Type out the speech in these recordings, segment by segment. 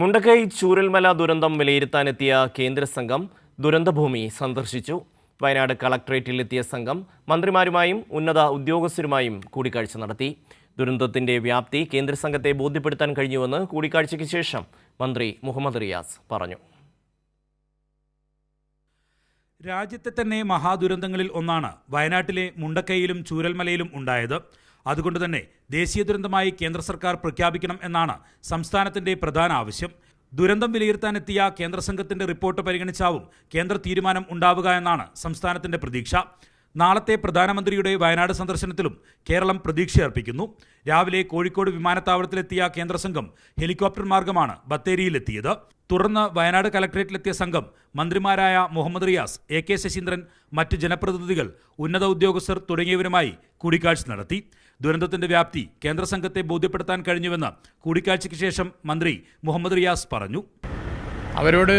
മുണ്ടക്കൈ ചൂരൽമല ദുരന്തം വിലയിരുത്താനെത്തിയ കേന്ദ്ര സംഘം ദുരന്തഭൂമി സന്ദർശിച്ചു. വയനാട് കളക്ടറേറ്റിലെത്തിയ സംഘം മന്ത്രിമാരുമായും ഉന്നത ഉദ്യോഗസ്ഥരുമായും കൂടിക്കാഴ്ച നടത്തി. ദുരന്തത്തിന്റെ വ്യാപ്തി കേന്ദ്ര സംഘത്തെ ബോധ്യപ്പെടുത്താൻ കഴിഞ്ഞുവെന്ന് കൂടിക്കാഴ്ചയ്ക്ക് ശേഷം മന്ത്രി മുഹമ്മദ് റിയാസ് പറഞ്ഞു. രാജ്യത്തെ തന്നെ മഹാദുരന്തങ്ങളിൽ ഒന്നാണ് വയനാട്ടിലെ മുണ്ടക്കൈയിലും ചൂരൽമലയിലും ഉണ്ടായത്. അതുകൊണ്ട് തന്നെ ദേശീയ ദുരന്തമായി കേന്ദ്ര സർക്കാർ പ്രഖ്യാപിക്കണം എന്നാണ് സംസ്ഥാനത്തിന്റെ പ്രധാന ആവശ്യം. ദുരന്തം വിലയിരുത്താനെത്തിയ കേന്ദ്ര സംഘത്തിന്റെ റിപ്പോർട്ട് പരിഗണിച്ചാവും കേന്ദ്ര തീരുമാനം ഉണ്ടാവുക എന്നാണ് സംസ്ഥാനത്തിന്റെ പ്രതീക്ഷ. നാളത്തെ പ്രധാനമന്ത്രിയുടെ വയനാട് സന്ദർശനത്തിലും കേരളം പ്രതീക്ഷയർപ്പിക്കുന്നു. രാവിലെ കോഴിക്കോട് വിമാനത്താവളത്തിലെത്തിയ കേന്ദ്ര സംഘം ഹെലികോപ്റ്റർ മാർഗമാണ് ബത്തേരിയിലെത്തിയത്. തുടർന്ന് വയനാട് കലക്ടറേറ്റിലെത്തിയ സംഘം മന്ത്രിമാരായ മുഹമ്മദ് റിയാസ്, AK ശശീന്ദ്രൻ, മറ്റ് ജനപ്രതിനിധികൾ, ഉന്നത ഉദ്യോഗസ്ഥർ തുടങ്ങിയവരുമായി കൂടിക്കാഴ്ച നടത്തി. ദുരന്തത്തിന്റെ വ്യാപ്തി കേന്ദ്ര സംഘത്തെ ബോധ്യപ്പെടുത്താൻ കഴിഞ്ഞുവെന്ന് കൂടിക്കാഴ്ചയ്ക്ക് ശേഷം മന്ത്രി മുഹമ്മദ് റിയാസ് പറഞ്ഞു. അവരോട്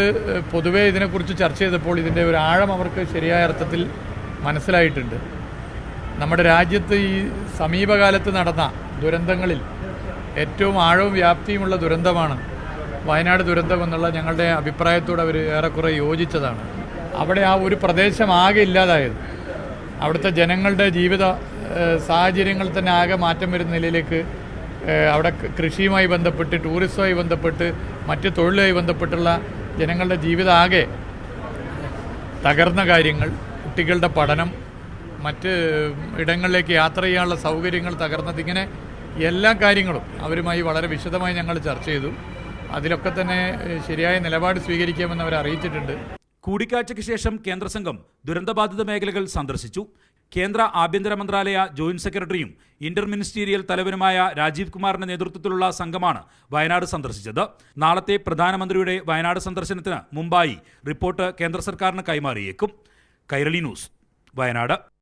പൊതുവെ ഇതിനെക്കുറിച്ച് ചർച്ച ചെയ്തപ്പോൾ ഇതിൻ്റെ ഒരു ആഴം അവർക്ക് ശരിയായ അർത്ഥത്തിൽ മനസ്സിലായിട്ടുണ്ട്. നമ്മുടെ രാജ്യത്ത് ഈ സമീപകാലത്ത് നടന്ന ദുരന്തങ്ങളിൽ ഏറ്റവും ആഴവും വ്യാപ്തിയുമുള്ള ദുരന്തമാണ് വയനാട് ദുരന്തം എന്നുള്ള ഞങ്ങളുടെ അഭിപ്രായത്തോട് അവർ ഏറെക്കുറെ യോജിച്ചതാണ്. അവിടെ ആ ഒരു പ്രദേശം ആകെ ഇല്ലാതായത്, അവിടുത്തെ ജനങ്ങളുടെ ജീവിത സാഹചര്യങ്ങൾ തന്നെ ആകെ മാറ്റം വരുന്ന നിലയിലേക്ക് അവിടെ കൃഷിയുമായി ബന്ധപ്പെട്ട്, ടൂറിസവുമായി ബന്ധപ്പെട്ട്, മറ്റ് തൊഴിലുമായി ബന്ധപ്പെട്ടുള്ള ജനങ്ങളുടെ ജീവിതം ആകെ തകർന്ന കാര്യങ്ങൾ, കുട്ടികളുടെ പഠനം, മറ്റ് ഇടങ്ങളിലേക്ക് യാത്ര ചെയ്യാനുള്ള സൗകര്യങ്ങൾ തകർന്നത്, ഇങ്ങനെ എല്ലാ കാര്യങ്ങളും അവരുമായി വളരെ വിശദമായി ഞങ്ങൾ ചർച്ച ചെയ്തു. അതിലൊക്കെ തന്നെ ശരിയായ നിലപാട് സ്വീകരിക്കാമെന്ന് അവർ അറിയിച്ചിട്ടുണ്ട്. കൂടിക്കാഴ്ചയ്ക്ക് ശേഷം കേന്ദ്ര സംഘം ദുരന്തബാധിത മേഖലകൾ സന്ദർശിച്ചു. കേന്ദ്ര ആഭ്യന്തര മന്ത്രാലയ ജോയിന്റ് സെക്രട്ടറിയും ഇന്റർ മിനിസ്റ്റീരിയൽ തലവനുമായ രാജീവ് കുമാറിന്റെ നേതൃത്വത്തിലുള്ള സംഘമാണ് വയനാട് സന്ദർശിച്ചത്. നാളത്തെ പ്രധാനമന്ത്രിയുടെ വയനാട് സന്ദർശനത്തിന് മുമ്പായി റിപ്പോർട്ട് കേന്ദ്ര സർക്കാരിന് കൈമാറിയേക്കും. കൈരളി ന്യൂസ്, വയനാട്.